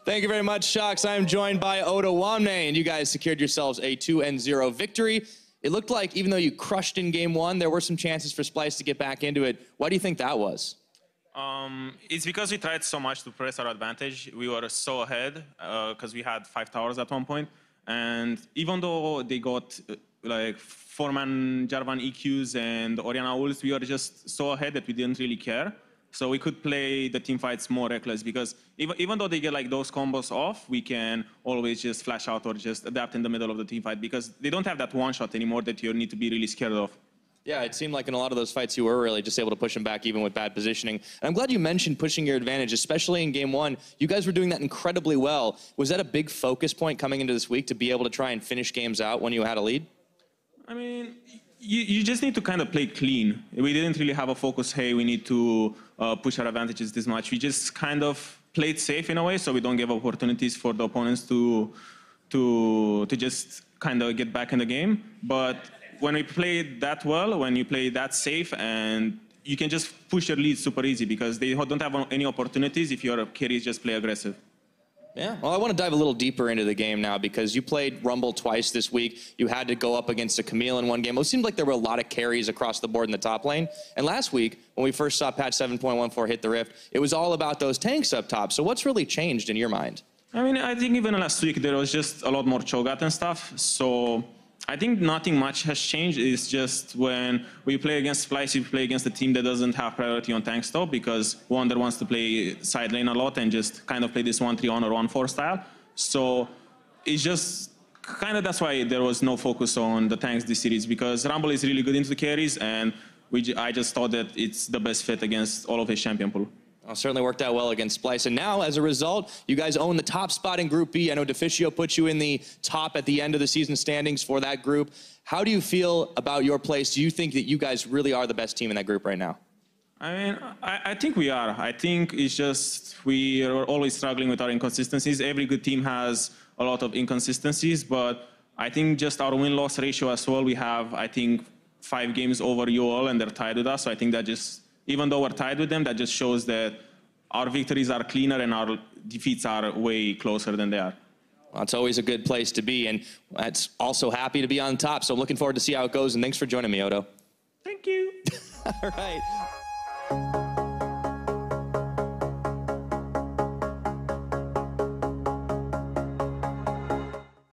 Thank you very much, Shocks. I am joined by Odoamne, and you guys secured yourselves a 2-0 victory. It looked like, even though you crushed in game one, there were some chances for Splice to get back into it. Why do you think that was? It's because we tried so much to press our advantage. We were so ahead because we had 5 towers at one point. And even though they got like 4-man Jarvan EQs and Orianna ults, we were just so ahead that we didn't really care. So we could play the team fights more reckless because even though they get like those combos off, we can always just flash out or just adapt in the middle of the team fight because they don't have that one shot anymore that you need to be really scared of. Yeah, it seemed like in a lot of those fights you were really just able to push them back even with bad positioning. And I'm glad you mentioned pushing your advantage, especially in game one. You guys were doing that incredibly well. Was that a big focus point coming into this week to be able to try and finish games out when you had a lead? I mean, you just need to kind of play clean. We didn't really have a focus, hey, we need to push our advantages this much. We just kind of played safe in a way so we don't give opportunities for the opponents to just kind of get back in the game. But when we play that well, when you play that safe, and you can just push your lead super easy because they don't have any opportunities if your carries just play aggressive. Yeah, well, I want to dive a little deeper into the game now because you played Rumble twice this week. You had to go up against a Camille in one game. It seemed like there were a lot of carries across the board in the top lane. And last week, when we first saw patch 7.14 hit the Rift, it was all about those tanks up top. So what's really changed in your mind? I mean, I think even last week there was just a lot more Cho'Gath and stuff. So I think nothing much has changed. It's just when we play against Splice, we play against a team that doesn't have priority on tank stop because Wonder wants to play side lane a lot and just kind of play this 1-3 on or 1-4 style. So it's just kind of that's why there was no focus on the tanks this series because Rumble is really good into the carries and I just thought that it's the best fit against all of his champion pool. Well, certainly worked out well against Splice. And now, as a result, you guys own the top spot in Group B. I know Deficio put you in the top at the end of the season standings for that group. How do you feel about your place? Do you think that you guys really are the best team in that group right now? I mean, I think we are. I think it's just we are always struggling with our inconsistencies. Every good team has a lot of inconsistencies, but I think just our win-loss ratio as well, we have, I think, 5 games over you all, and they're tied with us. So I think that just, even though we're tied with them, that just shows that our victories are cleaner and our defeats are way closer than they are. Well, it's always a good place to be, and that's also happy to be on top. So I'm looking forward to see how it goes, and thanks for joining me, Odo. Thank you. All right.